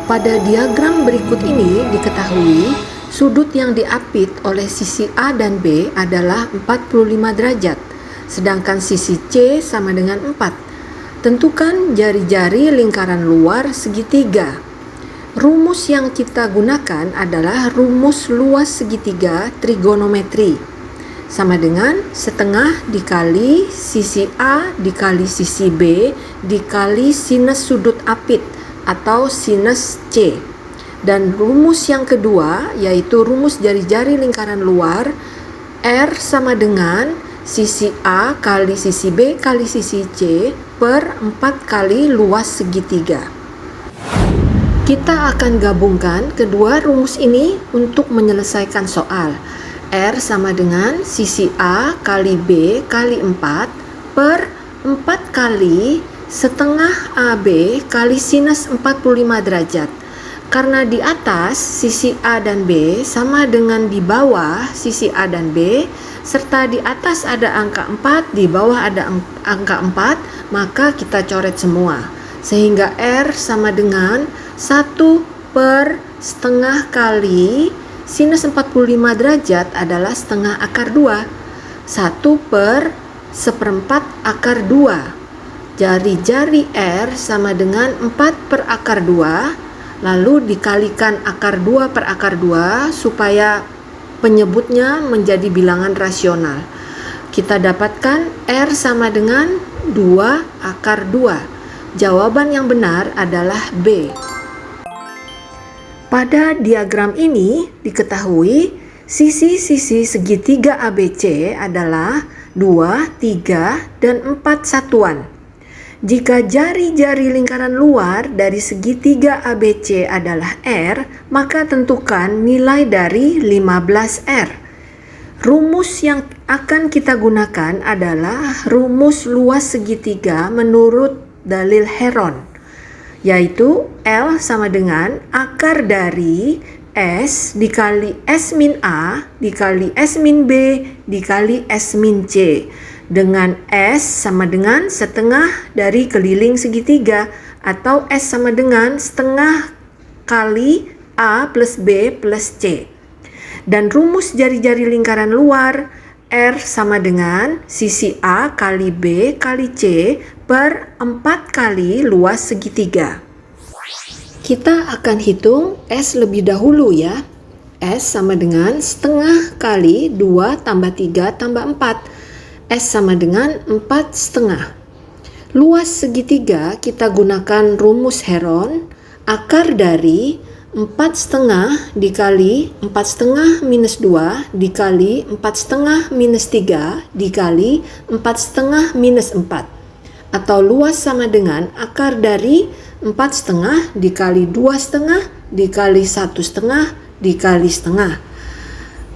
Pada diagram berikut ini diketahui sudut yang diapit oleh sisi A dan B adalah 45 derajat, sedangkan sisi C sama dengan 4. Tentukan jari-jari lingkaran luar segitiga. Rumus yang kita gunakan adalah rumus luas segitiga trigonometri. Sama dengan setengah dikali sisi A dikali sisi B dikali sinus sudut apit atau sinus C. Dan rumus yang kedua yaitu rumus jari-jari lingkaran luar, R sama dengan sisi A kali sisi B kali sisi C per 4 kali luas segitiga. Kita akan gabungkan kedua rumus ini untuk menyelesaikan soal. R sama dengan sisi A kali B kali 4 per 4 kali setengah AB kali sinus 45 derajat. Karena di atas sisi A dan B sama dengan di bawah sisi A dan B, serta di atas ada angka 4, di bawah ada angka 4, maka kita coret semua. Sehingga R sama dengan 1 per setengah kali sinus 45 derajat adalah setengah akar 2. 1 per seperempat akar 2. Jari-jari R sama dengan 4 per akar 2, lalu dikalikan akar 2 per akar 2 supaya penyebutnya menjadi bilangan rasional. Kita dapatkan R sama dengan 2 akar 2. Jawaban yang benar adalah B. Pada diagram ini diketahui sisi-sisi segitiga ABC adalah 2, 3, dan 4 satuan. Jika jari-jari lingkaran luar dari segitiga ABC adalah R, maka tentukan nilai dari 15R. Rumus yang akan kita gunakan adalah rumus luas segitiga menurut dalil Heron, yaitu L sama dengan akar dari S dikali S min A dikali S min B dikali S min C, dengan S sama dengan setengah dari keliling segitiga, atau S sama dengan setengah kali A plus B plus C. Dan rumus jari-jari lingkaran luar, R sama dengan sisi A kali B kali C per 4 kali luas segitiga. Kita akan hitung S lebih dahulu ya. S sama dengan setengah kali 2 tambah 3 tambah 4. S sama dengan 4,5. Luas segitiga kita gunakan rumus Heron, akar dari 4,5 dikali 4,5 minus 2 dikali 4,5 minus 3 dikali 4,5 minus 4. Atau luas sama dengan akar dari 4,5 dikali 2,5 dikali 1,5 dikali setengah.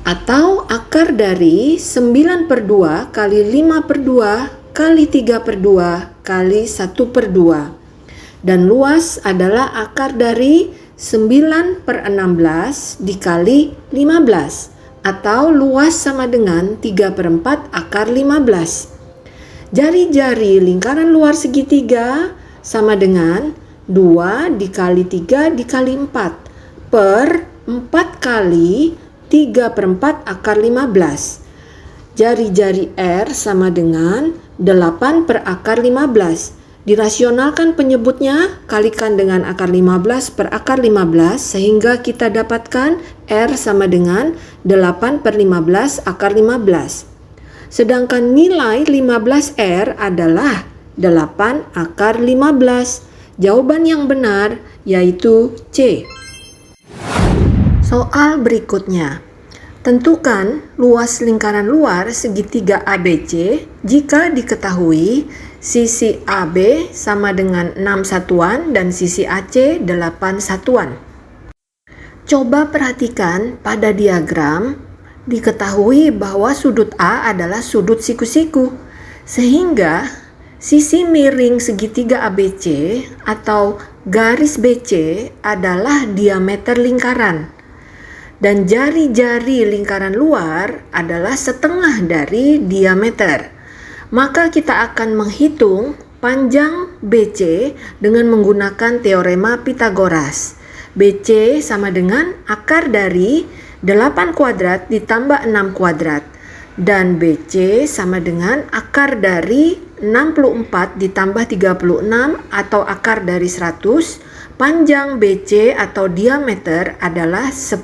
Atau akar dari 9 per 2 kali 5 per 2 kali 3 per 2 kali 1 per 2. Dan luas adalah akar dari 9 per 16 dikali 15. Atau luas sama dengan 3 per 4 akar 15. Jari-jari lingkaran luar segitiga sama dengan 2 dikali 3 dikali 4 per 4 kali 3 per 4 akar 15. Jari-jari R sama dengan 8 per akar 15. Dirasionalkan penyebutnya, kalikan dengan akar 15 per akar 15, sehingga kita dapatkan R sama dengan 8 per 15 akar 15. Sedangkan nilai 15R adalah 8 akar 15. Jawaban yang benar yaitu C. Soal berikutnya. Tentukan luas lingkaran luar segitiga ABC jika diketahui sisi AB sama dengan 6 satuan dan sisi AC 8 satuan. Coba perhatikan pada diagram, diketahui bahwa sudut A adalah sudut siku-siku, sehingga sisi miring segitiga ABC atau garis BC adalah diameter lingkaran. Dan jari-jari lingkaran luar adalah setengah dari diameter. Maka kita akan menghitung panjang BC dengan menggunakan teorema Pythagoras. BC sama dengan akar dari 8 kuadrat ditambah 6 kuadrat. Dan BC sama dengan akar dari 64 ditambah 36 atau akar dari 100. Panjang BC atau diameter adalah 10.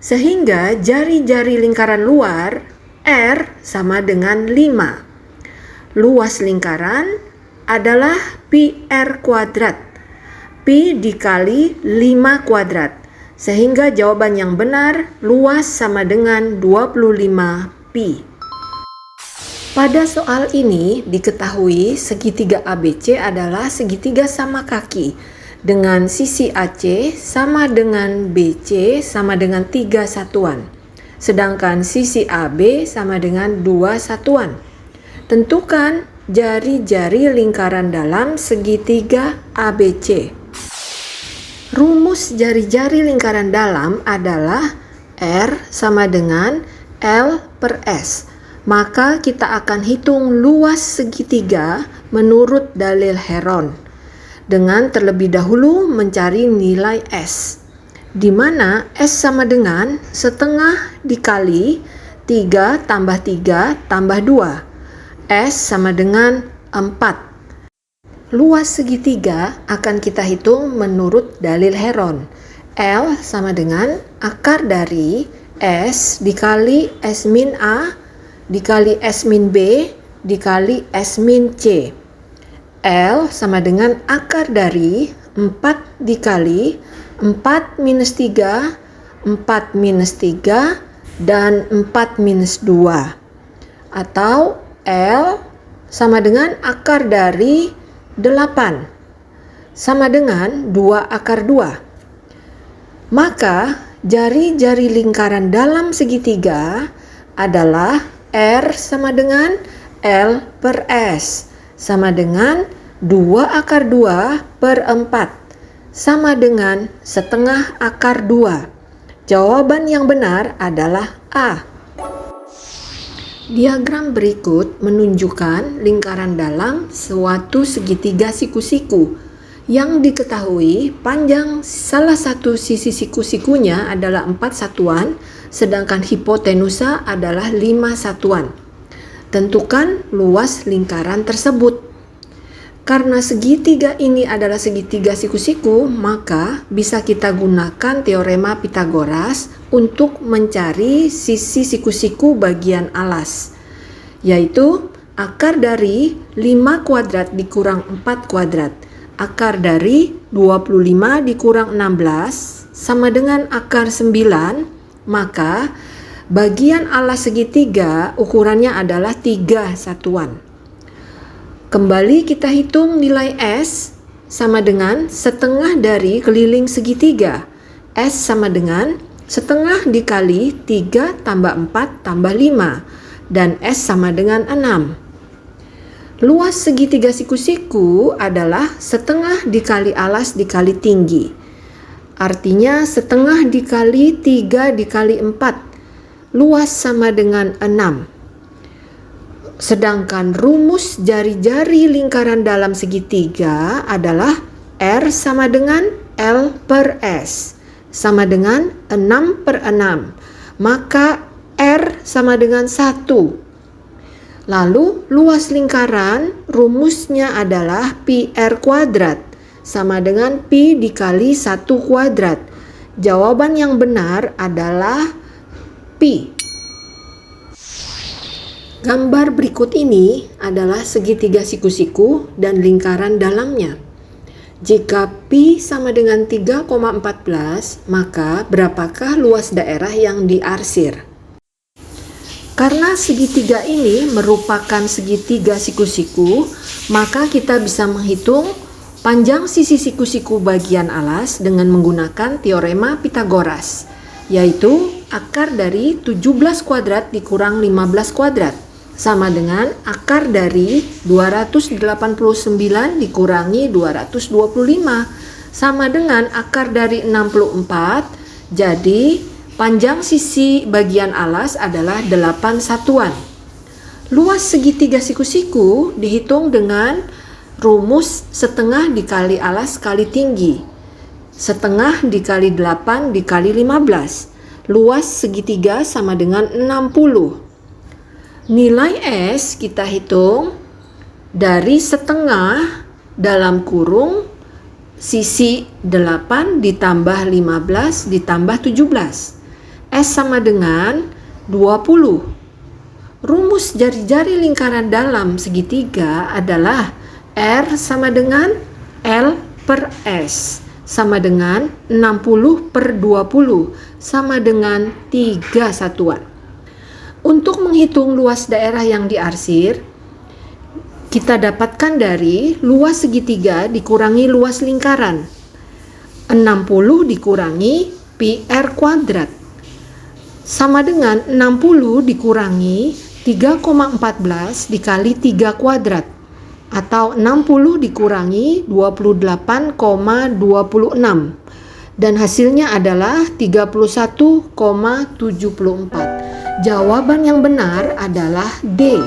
Sehingga jari-jari lingkaran luar R sama dengan 5. Luas lingkaran adalah pi R kuadrat. Pi dikali 5 kuadrat. Sehingga jawaban yang benar luas sama dengan 25 pi. Pada soal ini diketahui segitiga ABC adalah segitiga sama kaki dengan sisi AC sama dengan BC sama dengan 3 satuan. Sedangkan sisi AB sama dengan 2 satuan. Tentukan jari-jari lingkaran dalam segitiga ABC. Rumus jari-jari lingkaran dalam adalah R sama dengan L per S. Maka kita akan hitung luas segitiga menurut dalil Heron. Dengan terlebih dahulu mencari nilai S. Di mana S sama dengan setengah dikali 3 tambah 3 tambah 2. S sama dengan 4. Luas segitiga akan kita hitung menurut dalil Heron. L sama dengan akar dari S dikali S min A dikali S min B dikali S min C. L sama dengan akar dari 4 dikali 4 minus 3, 4 minus 3, dan 4 minus 2. Atau L sama dengan akar dari 8 sama dengan 2 akar 2. Maka jari-jari lingkaran dalam segitiga adalah R sama dengan L per S sama dengan 2 akar 2 per 4 sama dengan setengah akar 2. Jawaban yang benar adalah A. Diagram berikut menunjukkan lingkaran dalam suatu segitiga siku-siku yang diketahui panjang salah satu sisi siku-sikunya adalah 4 satuan, sedangkan hipotenusa adalah 5 satuan. Tentukan luas lingkaran tersebut. Karena segitiga ini adalah segitiga siku-siku, maka bisa kita gunakan teorema Pythagoras untuk mencari sisi siku-siku bagian alas, yaitu akar dari 5 kuadrat dikurang 4 kuadrat. Akar dari 25 dikurang 16 sama dengan akar 9, maka bagian alas segitiga ukurannya adalah 3 satuan. Kembali kita hitung nilai S sama dengan setengah dari keliling segitiga. S sama dengan setengah dikali 3 tambah 4 tambah 5. Dan S sama dengan 6. Luas segitiga siku-siku adalah setengah dikali alas dikali tinggi. Artinya setengah dikali 3 dikali 4. Luas sama dengan 6. Sedangkan rumus jari-jari lingkaran dalam segitiga adalah R sama dengan L per S sama dengan 6 per 6. Maka R sama dengan 1. Lalu luas lingkaran rumusnya adalah pi R kuadrat sama dengan pi dikali 1 kuadrat. Jawaban yang benar adalah pi. Gambar berikut ini adalah segitiga siku-siku dan lingkaran dalamnya. Jika pi sama dengan 3,14, maka berapakah luas daerah yang diarsir? Karena segitiga ini merupakan segitiga siku-siku, maka kita bisa menghitung panjang sisi siku-siku bagian alas dengan menggunakan teorema Pythagoras, yaitu akar dari 17 kuadrat dikurang 15 kuadrat. Sama dengan akar dari 289 dikurangi 225 sama dengan akar dari 64. Jadi panjang sisi bagian alas adalah 8 satuan. Luas segitiga siku-siku dihitung dengan rumus setengah dikali alas kali tinggi. Setengah dikali 8 dikali 15. Luas segitiga sama dengan 60. Nilai S kita hitung dari setengah dalam kurung sisi 8 ditambah 15 ditambah 17. S sama dengan 20. Rumus jari-jari lingkaran dalam segitiga adalah R sama dengan L per S sama dengan 60 per 20 sama dengan 3 satuan. Untuk menghitung luas daerah yang diarsir, kita dapatkan dari luas segitiga dikurangi luas lingkaran. 60 dikurangi pi R kuadrat sama dengan 60 dikurangi 3,14 dikali 3 kuadrat atau 60 dikurangi 28,26 dan hasilnya adalah 31,74. Jawaban yang benar adalah D.